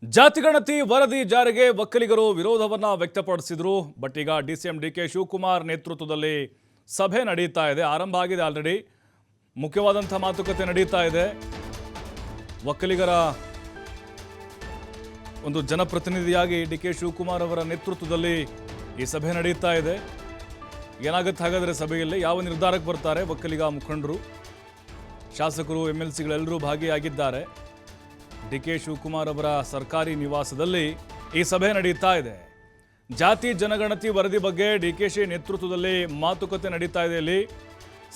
ಜಾತಿಗಣತಿ ವರದಿ ಜಾರಿಗೆ ಒಕ್ಕಲಿಗರು ವಿರೋಧವನ್ನ ವ್ಯಕ್ತಪಡಿಸಿದ್ರು. ಬಟ್ ಈಗ ಡಿಸಿಎಂ ಡಿಕೆ ಶಿವಕುಮಾರ್ ನೇತೃತ್ವದಲ್ಲಿ ಸಭೆ ನಡೀತಾ ಇದೆ. ಆರಂಭ ಆಗಿದೆ ಆಲ್ರೆಡಿ. ಮುಖ್ಯವಾದಂಥ ಮಾತುಕತೆ ನಡೀತಾ ಇದೆ. ಒಕ್ಕಲಿಗರ ಒಂದು ಜನಪ್ರತಿನಿಧಿಯಾಗಿ ಡಿಕೆ ಶಿವಕುಮಾರ್ ಅವರ ನೇತೃತ್ವದಲ್ಲಿ ಈ ಸಭೆ ನಡೀತಾ ಇದೆ. ಏನಾಗುತ್ತೆ ಹಾಗಾದರೆ ಸಭೆಯಲ್ಲಿ ಯಾವ ನಿರ್ಧಾರಕ್ಕೆ ಬರ್ತಾರೆ ಒಕ್ಕಲಿಗ ಮುಖಂಡರು, ಶಾಸಕರು, MLCಗಳೆಲ್ಲರೂ ಭಾಗಿಯಾಗಿದ್ದಾರೆ. ಡಿಕೆ ಶಿವಕುಮಾರ್ ಅವರ ಸರ್ಕಾರಿ ನಿವಾಸದಲ್ಲಿ ಈ ಸಭೆ ನಡೀತಾ ಇದೆ. ಜಾತಿ ಜನಗಣತಿ ವರದಿ ಬಗ್ಗೆ ಡಿಕೆಶಿ ನೇತೃತ್ವದಲ್ಲಿ ಮಾತುಕತೆ ನಡೀತಾ ಇದೆ. ಇಲ್ಲಿ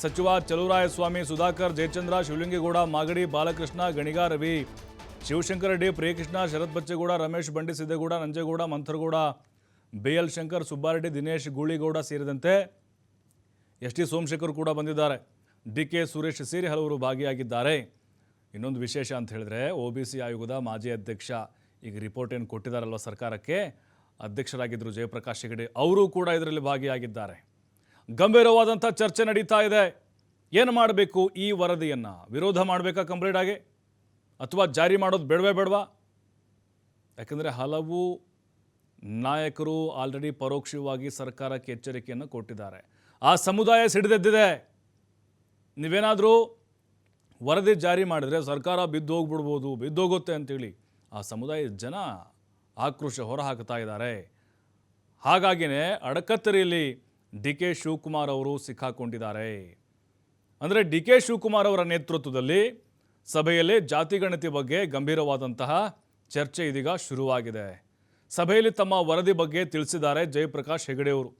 ಸಚಿವ ಚಲುವರಾಯಸ್ವಾಮಿ, ಸುಧಾಕರ್, ಜಯಚಂದ್ರ, ಶಿವಲಿಂಗೇಗೌಡ, ಮಾಗಡಿ, ಬಾಲಕೃಷ್ಣ, ಗಣಿಗ ರವಿ, ಶಿವಶಂಕರ ರೆಡ್ಡಿ, ಪ್ರಿಯಕೃಷ್ಣ, ಶರತ್ ಬಚ್ಚೇಗೌಡ, ರಮೇಶ್ ಬಂಡಿ ಸಿದ್ದೇಗೌಡ, ನಂಜೇಗೌಡ, ಮಂಥರಗೌಡ, BL ಶಂಕರ್, ಸುಬ್ಬಾರೆಡ್ಡಿ, ದಿನೇಶ್ ಗೂಳಿಗೌಡ ಸೇರಿದಂತೆ ST ಸೋಮಶೇಖರ್ ಕೂಡ ಬಂದಿದ್ದಾರೆ. DK ಸುರೇಶ್ ಸೇರಿ ಹಲವರು ಭಾಗಿಯಾಗಿದ್ದಾರೆ. ಇನ್ನೊಂದು ವಿಶೇಷ ಅಂತ ಹೇಳಿದ್ರೆ OBC ಆಯೋಗದ ಮಾಜಿ ಅಧ್ಯಕ್ಷ ಈಗ ರಿಪೋರ್ಟ್ ಏನು ಕೊಟ್ಟಿದ್ದಾರಲ್ವ ಸರ್ಕಾರಕ್ಕೆ, ಅಧ್ಯಕ್ಷರಾಗಿದ್ದರು ಜಯಪ್ರಕಾಶ್ ಹೆಗಡೆ, ಅವರು ಕೂಡ ಇದರಲ್ಲಿ ಭಾಗಿಯಾಗಿದ್ದಾರೆ. ಗಂಭೀರವಾದಂಥ ಚರ್ಚೆ ನಡೀತಾ ಇದೆ. ಏನು ಮಾಡಬೇಕು ಈ ವರದಿಯನ್ನು? ವಿರೋಧ ಮಾಡಬೇಕಾ ಕಂಪ್ಲೀಟ್ ಆಗಿ, ಅಥವಾ ಜಾರಿ ಮಾಡೋದು ಬೇಡವಾ? ಯಾಕಂದರೆ ಹಲವು ನಾಯಕರು ಆಲ್ರೆಡಿ ಪರೋಕ್ಷವಾಗಿ ಸರ್ಕಾರಕ್ಕೆ ಎಚ್ಚರಿಕೆಯನ್ನು ಕೊಟ್ಟಿದ್ದಾರೆ. ಆ ಸಮುದಾಯ ಸಿಡಿದೆದ್ದಿದೆ. ನೀವೇನಾದರೂ ವರದಿ ಜಾರಿ ಮಾಡಿದರೆ ಸರ್ಕಾರ ಬಿದ್ದೋಗುತ್ತೆ ಅಂತೇಳಿ ಆ ಸಮುದಾಯದ ಜನ ಆಕ್ರೋಶ ಹೊರಹಾಕ್ತಾ ಇದ್ದಾರೆ. ಹಾಗಾಗಿಯೇ ಅಡಕತ್ತರಿಯಲ್ಲಿ DK ಶಿವಕುಮಾರ್ ಅವರು ಸಿಕ್ಕಾಕೊಂಡಿದ್ದಾರೆ. ಅಂದರೆ DK ಶಿವಕುಮಾರ್ ಅವರ ನೇತೃತ್ವದಲ್ಲಿ ಸಭೆಯಲ್ಲಿ ಜಾತಿಗಣತಿ ಬಗ್ಗೆ ಗಂಭೀರವಾದಂತಹ ಚರ್ಚೆ ಇದೀಗ ಶುರುವಾಗಿದೆ. ಸಭೆಯಲ್ಲಿ ತಮ್ಮ ವರದಿ ಬಗ್ಗೆ ತಿಳಿಸಿದ್ದಾರೆ ಜಯಪ್ರಕಾಶ್ ಹೆಗಡೆ ಅವರು.